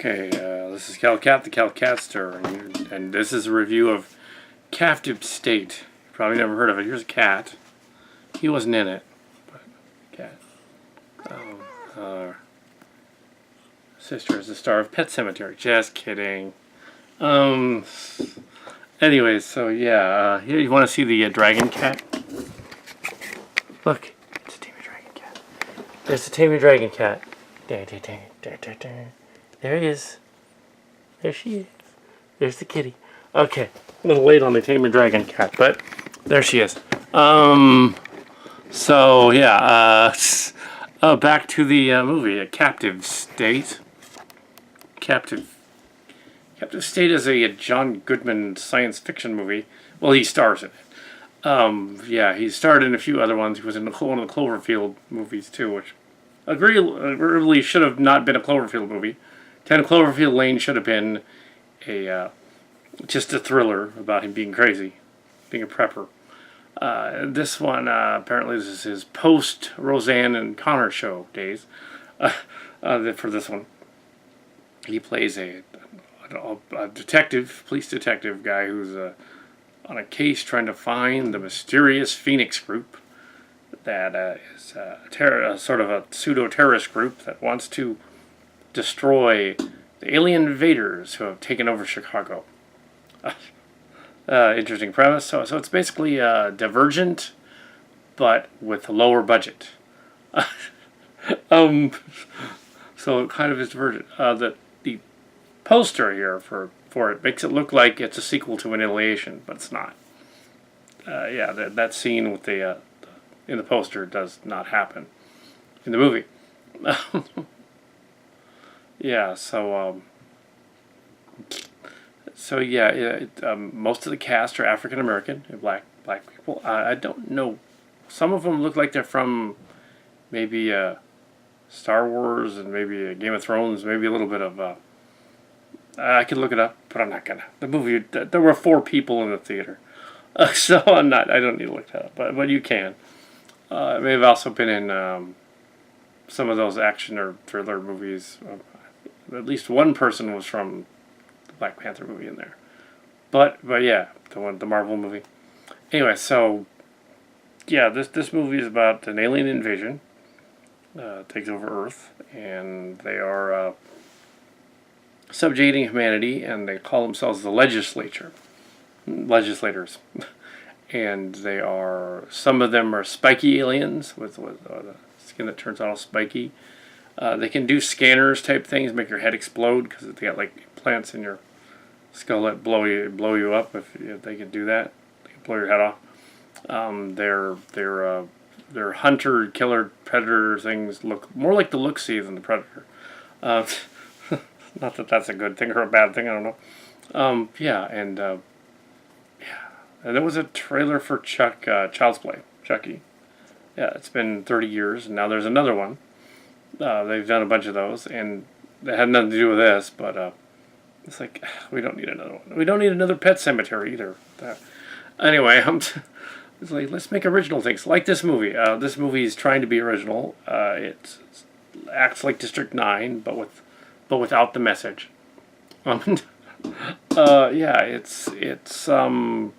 Okay, this is Kal Kat, the Kal Catster, and this is a review of Captive State. Probably never heard of it. Here's a cat. He wasn't in it, but cat. Sister is the star of Pet Sematary. Just kidding. Anyways, so yeah, here you want to see the dragon cat? Look, it's a Tammy Dragon Cat. There's a Tammy Dragon Cat. There he is. There she is. There's the kitty. Okay, a little late on the Tammy Dragon Cat, but there she is. So yeah, back to the movie, A Captive State. Captive State is a John Goodman science fiction movie. Well, he stars in it. Yeah, he starred in a few other ones. He was in one of the Cloverfield movies too, which really should have not been a Cloverfield movie. 10 Cloverfield Lane should have been just a thriller about him being crazy, being a prepper. This one, apparently this is his post-Roseanne and Connor show days. For this one, he plays a police detective guy who's on a case trying to find the mysterious Phoenix group that is sort of a pseudo-terrorist group that wants to destroy the alien invaders who have taken over Chicago. Interesting premise. So it's basically Divergent, but with a lower budget. So it kind of is Divergent. The poster here for it makes it look like it's a sequel to Annihilation, but it's not. Yeah, that scene with the in the poster does not happen in the movie. Yeah, so yeah, most of the cast are African American, black people. I don't know. Some of them look like they're from maybe Star Wars and maybe Game of Thrones, maybe a little bit of. I could look it up, but I'm not gonna. The movie, there were 4 people in the theater, so I'm not. I don't need to look that up, but you can. It may have also been in some of those action or thriller movies. At least one person was from the Black Panther movie in there, but yeah, the Marvel movie. Anyway, so yeah, this movie is about an alien invasion takes over Earth, and they are subjugating humanity, and they call themselves the legislators, and they are, some of them are spiky aliens with the skin that turns out all spiky. They can do scanners type things, make your head explode because they got like implants in your skull that blow you up. If they can do that, they can blow your head off. Their hunter, killer, predator things look more like the Look-See than the Predator. Not that that's a good thing or a bad thing. I don't know. Yeah, and there was a trailer for Child's Play, Chucky. Yeah, it's been 30 years, and now there's another one. They've done a bunch of those, and they had nothing to do with this, but it's like, we don't need another one. We don't need another Pet Sematary either. Anyway, it's like, let's make original things, like this movie. This movie is trying to be original. It acts like District 9, but without the message. Yeah, it's kind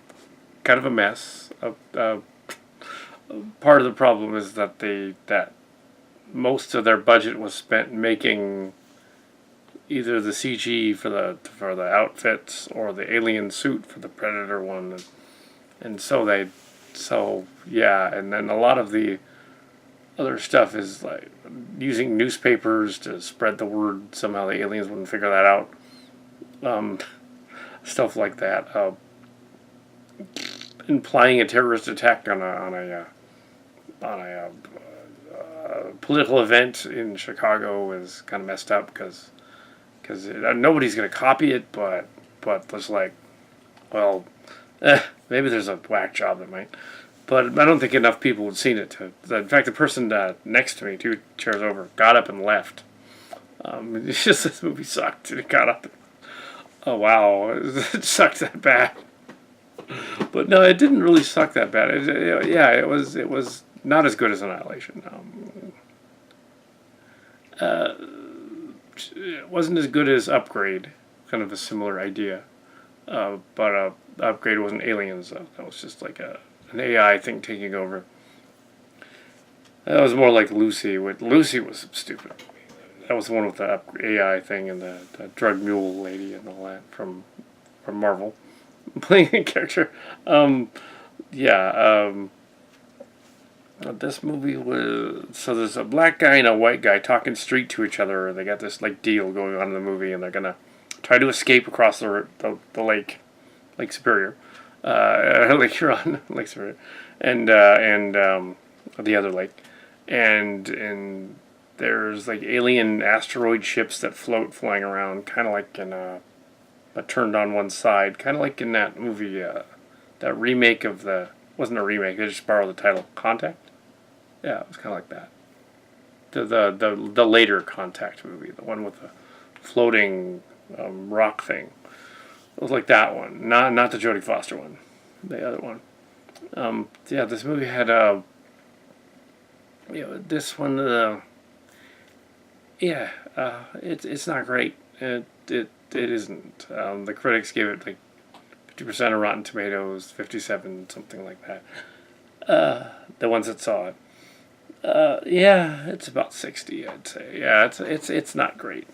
of a mess. Part of the problem is that most of their budget was spent making either the CG for the outfits or the alien suit for the Predator one, and so yeah, and then a lot of the other stuff is like using newspapers to spread the word. Somehow the aliens wouldn't figure that out. Stuff like that. Implying a terrorist attack on a political event in Chicago is kind of messed up because nobody's going to copy it, but there's like, well, maybe there's a whack job that might, but I don't think enough people had seen it in fact, the person next to me, 2 chairs over, got up and left. It's just, this movie sucked, and it got up. Oh wow, it sucked that bad. But no, it didn't really suck that bad. It was not as good as Annihilation. it wasn't as good as Upgrade, kind of a similar idea. But Upgrade wasn't aliens, though. That was just like an AI thing taking over. That was more like Lucy. Lucy was stupid. That was the one with the AI thing and the drug mule lady and all that from Marvel playing a character. Yeah. This movie was so there's a black guy and a white guy talking street to each other. They got this like deal going on in the movie, and they're gonna try to escape across the lake, Lake Superior, Lake Huron, Lake Superior, and the other lake, and there's like alien asteroid ships that flying around, kind of like in but turned on one side, kind of like in that movie, that remake of the wasn't a remake. They just borrowed the title Contact. Yeah, it was kind of like that. The later Contact movie, the one with the floating rock thing. It was like that one, not the Jodie Foster one, the other one. Yeah, this movie had this one. Yeah, it's not great. It isn't. The critics gave it like 50% of Rotten Tomatoes, 57, something like that. The ones that saw it. Yeah, it's about 60, I'd say. Yeah, it's not great.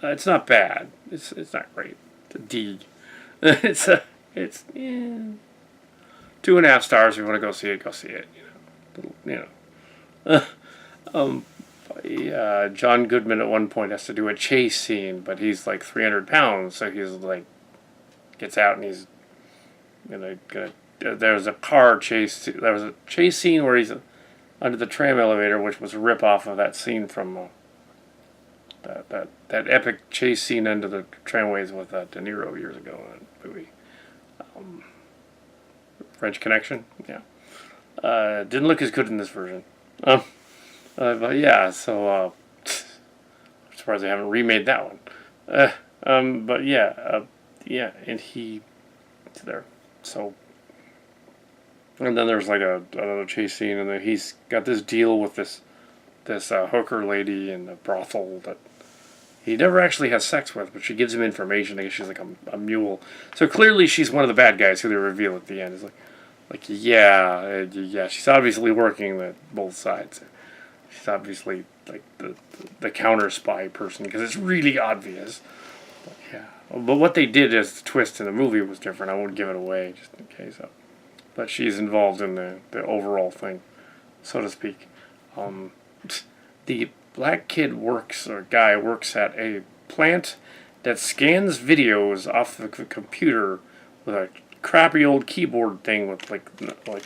It's not bad. It's not great. It's a D. It's 2.5 stars. If you want to go see it, go see it. You know. Yeah, John Goodman at one point has to do a chase scene, but he's like 300 pounds, so he's like gets out and he's gonna there's a car chase. There was a chase scene where he's under the tram elevator, which was a rip off of that scene from that epic chase scene under the tramways with De Niro years ago in a movie. French Connection. Yeah, didn't look as good in this version. But yeah, so I'm surprised they haven't remade that one. But yeah, and he's there. So, and then there's like another chase scene, and then he's got this deal with this hooker lady in the brothel that he never actually has sex with, but she gives him information. I guess she's like a mule. So clearly she's one of the bad guys who they reveal at the end. It's like yeah, she's obviously working both sides. She's obviously like the counter spy person because it's really obvious. But yeah, but what they did as the twist in the movie was different. I won't give it away just in case. But she's involved in the overall thing, so to speak. The black kid works at a plant that scans videos off the computer with a crappy old keyboard thing with like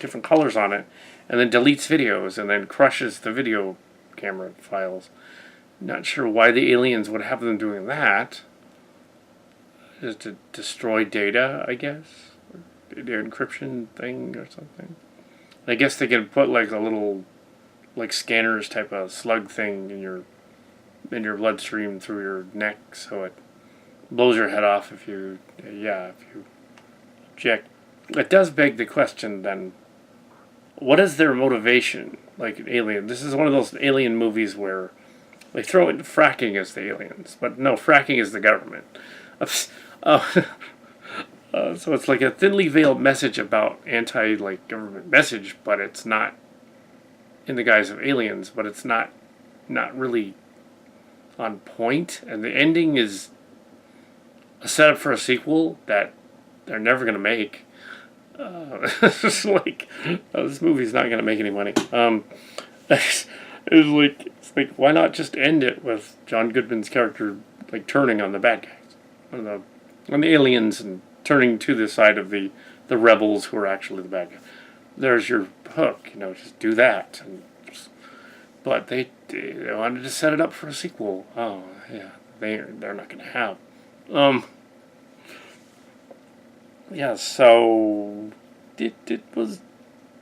different colors on it, and then deletes videos and then crushes the video camera files. Not sure why the aliens would have them doing that. Just to destroy data, I guess. Their encryption thing or something. I guess they can put like a little like scanners type of slug thing in your bloodstream through your neck, so it blows your head off if you object. It does beg the question then, what is their motivation? Like an alien. This is one of those alien movies where they throw in fracking as the aliens, but no, fracking is the government. So it's like a thinly veiled message about government message, but it's not in the guise of aliens, but it's not really on point, and the ending is a setup for a sequel that they're never going to make. It's like this movie's not going to make any money. It's like why not just end it with John Goodman's character like turning on the bad guys, on the aliens, and turning to the side of the rebels who are actually the bad guys. There's your hook, just do that. But they wanted to set it up for a sequel. Oh yeah, they're not going to have. Yeah, so it was,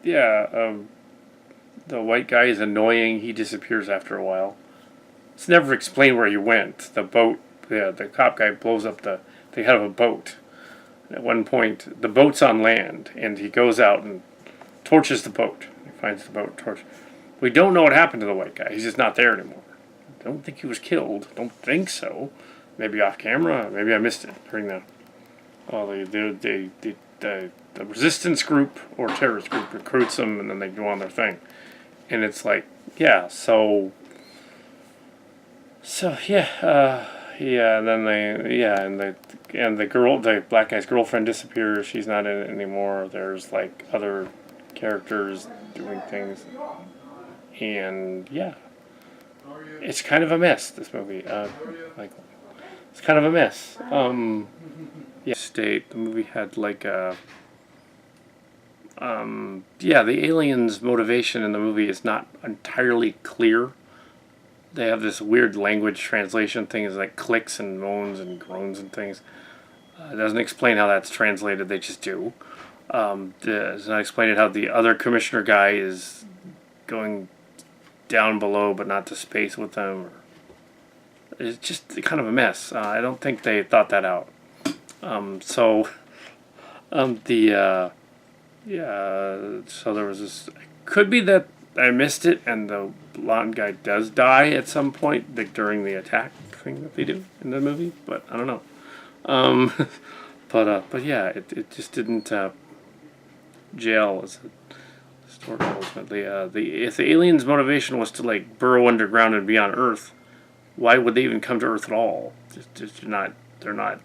yeah. The white guy is annoying. He disappears after a while. It's never explained where he went. The boat, the cop guy blows up they have a boat. At one point, the boat's on land, and he goes out and torches the boat. He finds the boat torch. We don't know what happened to the white guy. He's just not there anymore. don't think he was killed. Don't think so. Maybe off camera. Maybe I missed it during the resistance group or terrorist group recruits them, and then they go on their thing. And it's like, yeah, yeah, and then the black guy's girlfriend disappears. She's not in it anymore. There's like other characters doing things, and yeah, it's kind of a mess. This movie, like, it's kind of a mess. Yeah, state. The movie had like the aliens' motivation in the movie is not entirely clear. They have this weird language translation thing, is like clicks and moans and groans and things. It doesn't explain how that's translated. They just do. It's not explained how the other commissioner guy is going down below, but not to space with them. It's just kind of a mess. I don't think they thought that out. So there was this. Could be that I missed it, and the blonde guy does die at some point during the attack thing that they do in the movie, but I don't know. But yeah, it just didn't gel as a story ultimately. If the aliens' motivation was to like burrow underground and be on Earth, why would they even come to Earth at all? They're not.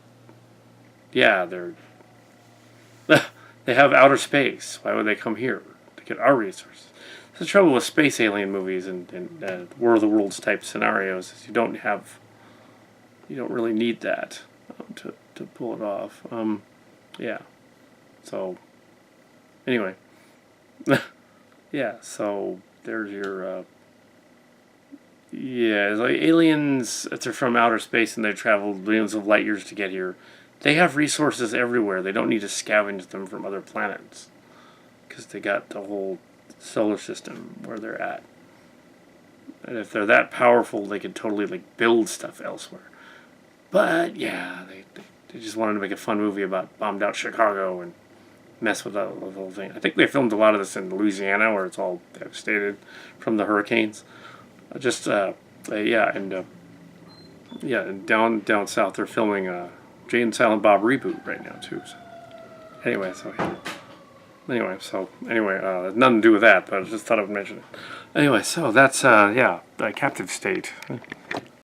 Yeah, they have outer space. Why would they come here to get our resources? The trouble with space alien movies and War of the Worlds type scenarios is you don't really need that to pull it off. Yeah. So anyway, yeah. So there's your it's like aliens. If they're from outer space and they traveled millions of light years to get here, they have resources everywhere. They don't need to scavenge them from other planets because they got the whole solar system where they're at. And if they're that powerful, they could totally like build stuff elsewhere. But yeah, they just wanted to make a fun movie about bombed out Chicago and mess with the whole thing. I think they filmed a lot of this in Louisiana, where it's all devastated from the hurricanes. And down south they're filming Jay and Silent Bob reboot right now too. So anyway, nothing to do with that, but I just thought I would mention it. Anyway, so that's Captive State.